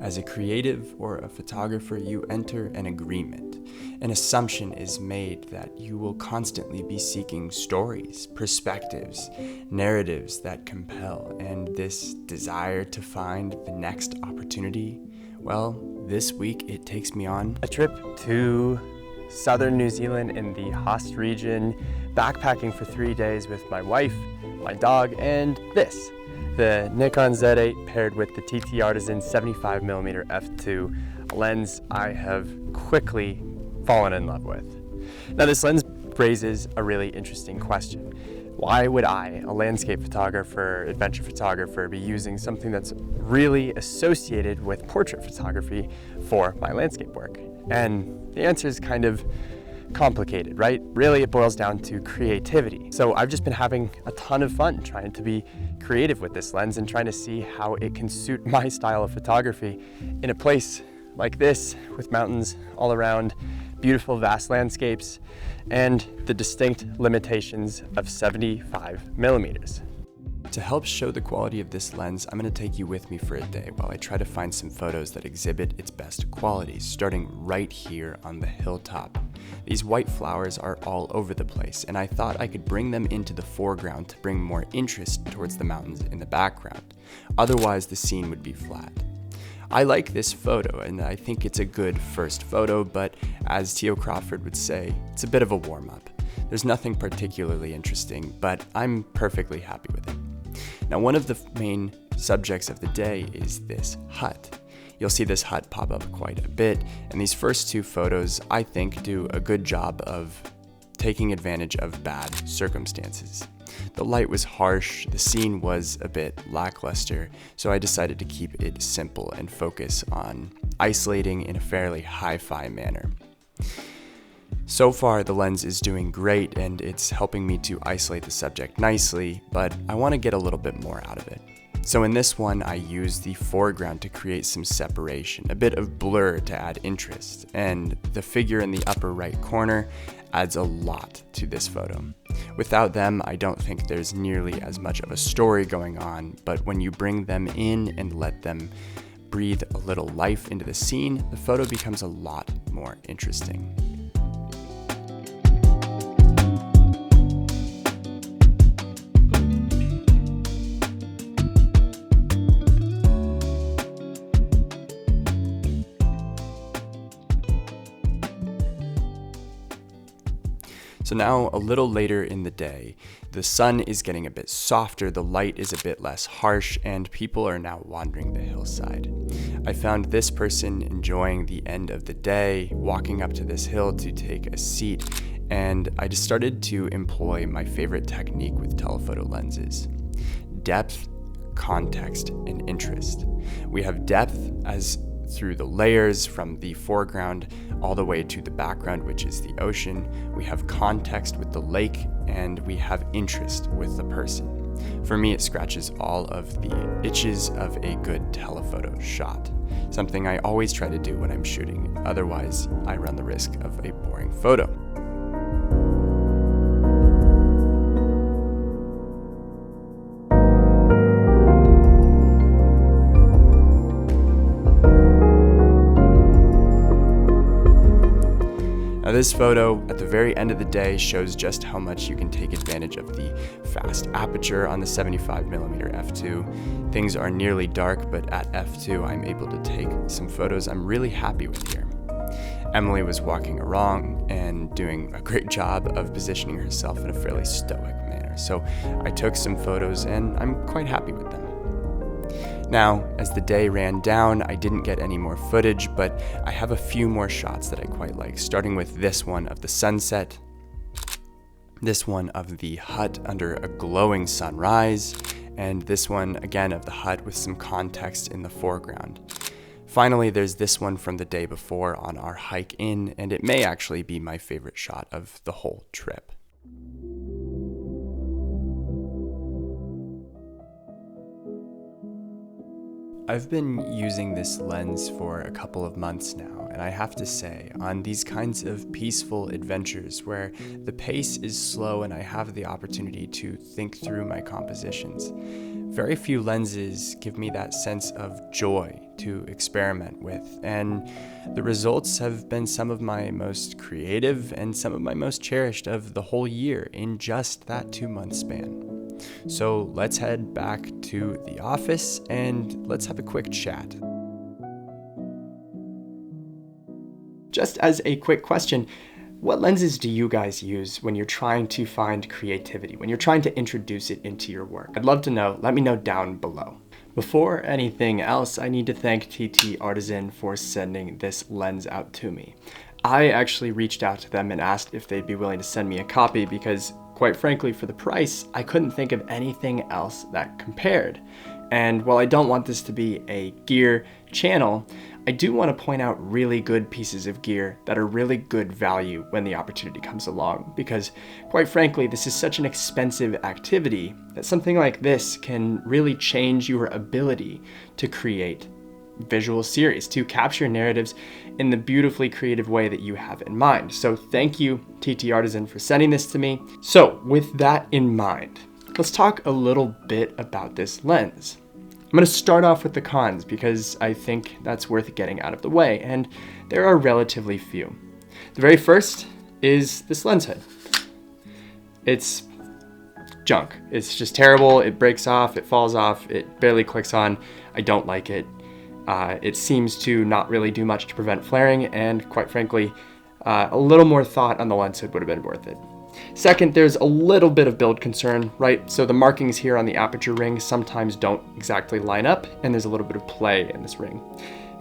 As a creative or a photographer, you enter an agreement. An assumption is made that you will constantly be seeking stories, perspectives, narratives that compel, and this desire to find the next opportunity, well, this week it takes me on a trip to southern New Zealand in the Haast region, backpacking for 3 days with my wife, my dog, and the Nikon Z8 paired with the TTArtisan 75mm f2, a lens I have quickly fallen in love with. Now this lens raises a really interesting question. Why would I, a landscape photographer, adventure photographer, be using something that's really associated with portrait photography for my landscape work? And the answer is kind of complicated, right? Really, it boils down to creativity. So I've just been having a ton of fun trying to be creative with this lens and trying to see how it can suit my style of photography in a place like this with mountains all around, beautiful vast landscapes, and the distinct limitations of 75mm. To help show the quality of this lens, I'm going to take you with me for a day while I try to find some photos that exhibit its best qualities, starting right here on the hilltop. These white flowers are all over the place, and I thought I could bring them into the foreground to bring more interest towards the mountains in the background. Otherwise, the scene would be flat. I like this photo, and I think it's a good first photo, but as Theo Crawford would say, it's a bit of a warm-up. There's nothing particularly interesting, but I'm perfectly happy with it. Now, one of the main subjects of the day is this hut. You'll see this hut pop up quite a bit, and these first two photos, I think, do a good job of taking advantage of bad circumstances. The light was harsh, the scene was a bit lackluster, so I decided to keep it simple and focus on isolating in a fairly hi-fi manner. So far, the lens is doing great and it's helping me to isolate the subject nicely, but I want to get a little bit more out of it. So in this one, I use the foreground to create some separation, a bit of blur to add interest, and the figure in the upper right corner adds a lot to this photo. Without them, I don't think there's nearly as much of a story going on, but when you bring them in and let them breathe a little life into the scene, the photo becomes a lot more interesting. So now, a little later in the day, the sun is getting a bit softer, the light is a bit less harsh, and people are now wandering the hillside. I found this person enjoying the end of the day, walking up to this hill to take a seat, and I just started to employ my favorite technique with telephoto lenses: depth, context, and interest. We have depth as through the layers from the foreground all the way to the background, which is the ocean. We have context with the lake, and we have interest with the person. For me, it scratches all of the itches of a good telephoto shot, something I always try to do when I'm shooting. Otherwise, I run the risk of a boring photo. Now this photo at the very end of the day shows just how much you can take advantage of the fast aperture on the 75mm f2. Things are nearly dark, but at f2 I'm able to take some photos I'm really happy with here. Emily was walking along and doing a great job of positioning herself in a fairly stoic manner, so I took some photos and I'm quite happy with them. Now, as the day ran down, I didn't get any more footage, but I have a few more shots that I quite like, starting with this one of the sunset, this one of the hut under a glowing sunrise, and this one again of the hut with some context in the foreground. Finally, there's this one from the day before on our hike in, and it may actually be my favorite shot of the whole trip. I've been using this lens for a couple of months now, and I have to say, on these kinds of peaceful adventures where the pace is slow and I have the opportunity to think through my compositions, very few lenses give me that sense of joy to experiment with, and the results have been some of my most creative and some of my most cherished of the whole year in just that 2-month span. So let's head back to the office and let's have a quick chat. Just as a quick question, what lenses do you guys use when you're trying to find creativity, when you're trying to introduce it into your work? I'd love to know. Let me know down below. Before anything else, I need to thank TTArtisan for sending this lens out to me. I actually reached out to them and asked if they'd be willing to send me a copy because, quite frankly, for the price, I couldn't think of anything else that compared. And while I don't want this to be a gear channel, I do want to point out really good pieces of gear that are really good value when the opportunity comes along, because quite frankly, this is such an expensive activity that something like this can really change your ability to create visual series, to capture narratives in the beautifully creative way that you have in mind. So thank you, TTArtisan, for sending this to me. So with that in mind, let's talk a little bit about this lens. I'm going to start off with the cons because I think that's worth getting out of the way, and there are relatively few. The very first is this lens hood. It's junk. It's just terrible. It breaks off, it falls off, it barely clicks on. I don't like it. It seems to not really do much to prevent flaring, and quite frankly, a little more thought on the lens hood would have been worth it. Second, there's a little bit of build concern, right? So the markings here on the aperture ring sometimes don't exactly line up, and there's a little bit of play in this ring.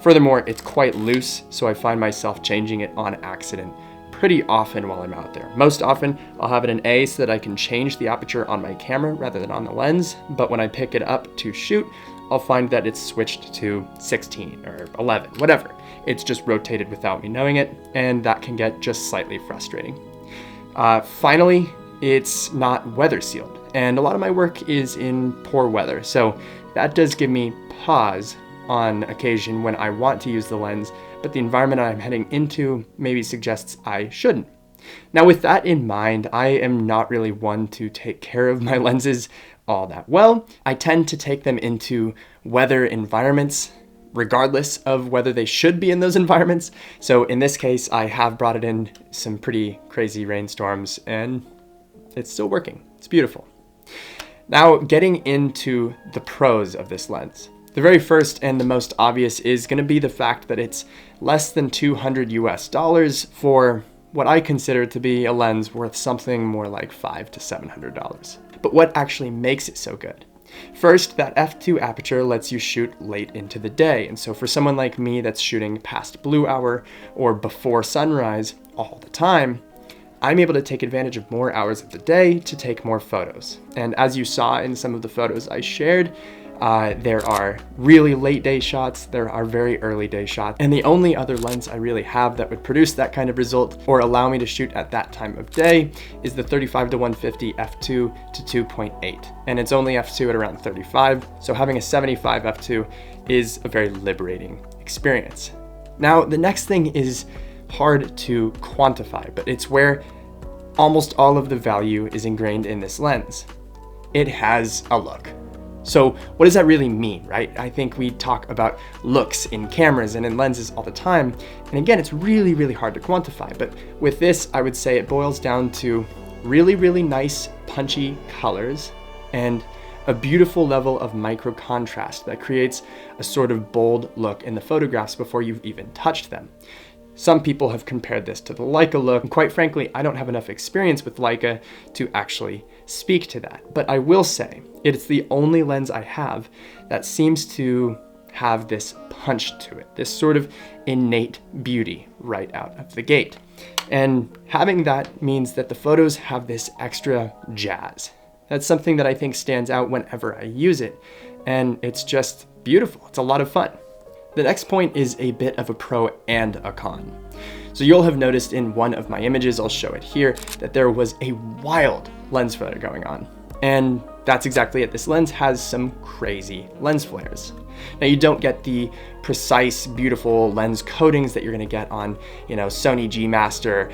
Furthermore, it's quite loose, so I find myself changing it on accident pretty often while I'm out there. Most often, I'll have it in A so that I can change the aperture on my camera rather than on the lens, but when I pick it up to shoot, I'll find that it's switched to 16 or 11, whatever. It's just rotated without me knowing it, and that can get just slightly frustrating. Finally, it's not weather sealed, and a lot of my work is in poor weather, so that does give me pause on occasion when I want to use the lens, but the environment I'm heading into maybe suggests I shouldn't. Now with that in mind, I am not really one to take care of my lenses all that well. I tend to take them into weather environments regardless of whether they should be in those environments. So in this case, I have brought it in some pretty crazy rainstorms and it's still working. It's beautiful. Now getting into the pros of this lens. The very first and the most obvious is going to be the fact that it's less than $200 US for what I consider to be a lens worth something more like $500 to $700. But what actually makes it so good? First, that f2 aperture lets you shoot late into the day, and so for someone like me that's shooting past blue hour or before sunrise all the time, I'm able to take advantage of more hours of the day to take more photos. And as you saw in some of the photos I shared, there are really late day shots, there are very early day shots, and the only other lens I really have that would produce that kind of result or allow me to shoot at that time of day is the 35 to 150 f2 to 2.8, and it's only f2 at around 35, so having a 75 f2 is a very liberating experience. Now the next thing is hard to quantify, but it's where almost all of the value is ingrained in this lens. It has a look. So what does that really mean, right? I think we talk about looks in cameras and in lenses all the time. And again, it's really, really hard to quantify. But with this, I would say it boils down to really, really nice punchy colors and a beautiful level of micro contrast that creates a sort of bold look in the photographs before you've even touched them. Some people have compared this to the Leica look, and quite frankly, I don't have enough experience with Leica to actually speak to that. But I will say, it's the only lens I have that seems to have this punch to it, this sort of innate beauty right out of the gate. And having that means that the photos have this extra jazz. That's something that I think stands out whenever I use it, and it's just beautiful. It's a lot of fun. The next point is a bit of a pro and a con. So you'll have noticed in one of my images, I'll show it here, that there was a wild lens flare going on. And That's exactly it. This lens has some crazy lens flares. Now, you don't get the precise, beautiful lens coatings that you're going to get on, Sony G Master,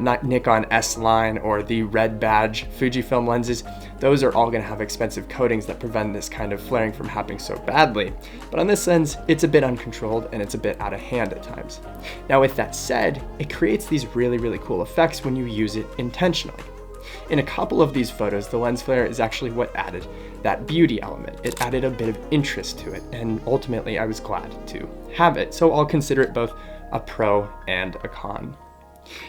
Nikon S line, or the red badge Fujifilm lenses. Those are all going to have expensive coatings that prevent this kind of flaring from happening so badly. But on this lens, it's a bit uncontrolled and it's a bit out of hand at times. Now, with that said, it creates these really, really cool effects when you use it intentionally. In a couple of these photos, the lens flare is actually what added that beauty element. It added a bit of interest to it, and ultimately I was glad to have it. So I'll consider it both a pro and a con.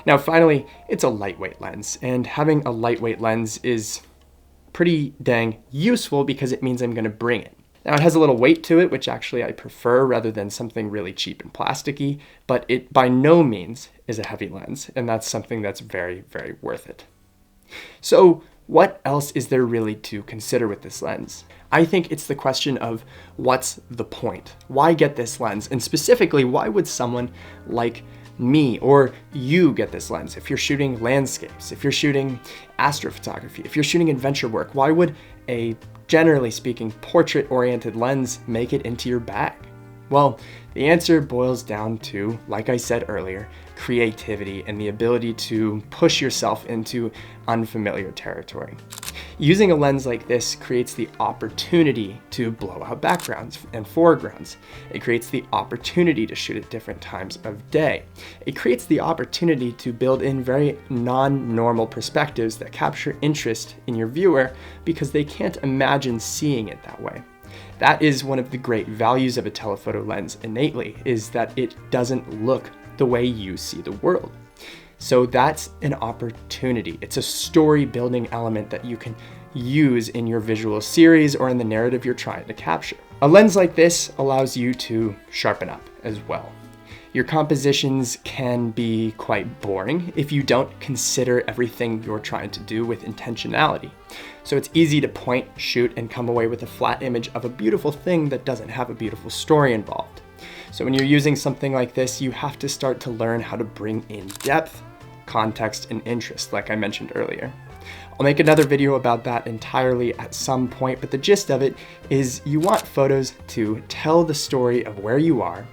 Now, finally, it's a lightweight lens, and having a lightweight lens is pretty dang useful because it means I'm going to bring it. Now, it has a little weight to it, which actually I prefer rather than something really cheap and plasticky, but it by no means is a heavy lens, and that's something that's very, very worth it. So what else is there really to consider with this lens? I think it's the question of what's the point? Why get this lens? And specifically, why would someone like me or you get this lens? If you're shooting landscapes, if you're shooting astrophotography, if you're shooting adventure work, why would a, generally speaking, portrait-oriented lens make it into your bag? Well, the answer boils down to, like I said earlier, creativity and the ability to push yourself into unfamiliar territory. Using a lens like this creates the opportunity to blow out backgrounds and foregrounds. It creates the opportunity to shoot at different times of day. It creates the opportunity to build in very non-normal perspectives that capture interest in your viewer because they can't imagine seeing it that way. That is one of the great values of a telephoto lens innately, is that it doesn't look the way you see the world. So that's an opportunity. It's a story building element that you can use in your visual series or in the narrative you're trying to capture. A lens like this allows you to sharpen up as well. Your compositions can be quite boring if you don't consider everything you're trying to do with intentionality. So it's easy to point, shoot, and come away with a flat image of a beautiful thing that doesn't have a beautiful story involved. So when you're using something like this, you have to start to learn how to bring in depth, context, and interest, like I mentioned earlier. I'll make another video about that entirely at some point, but the gist of it is you want photos to tell the story of where you are.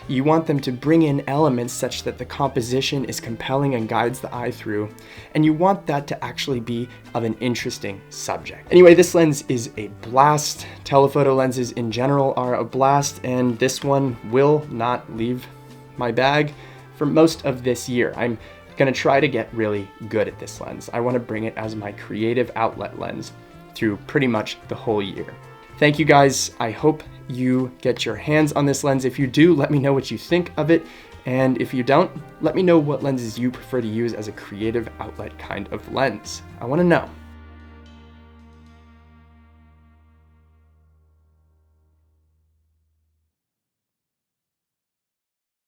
You want them to bring in elements such that the composition is compelling and guides the eye through, and you want that to actually be of an interesting subject. Anyway, this lens is a blast. Telephoto lenses in general are a blast, and this one will not leave my bag for most of this year. I'm gonna try to get really good at this lens. I wanna bring it as my creative outlet lens through pretty much the whole year. Thank you guys. I hope you get your hands on this lens. If you do, let me know what you think of it. And if you don't, let me know what lenses you prefer to use as a creative outlet kind of lens. I want to know.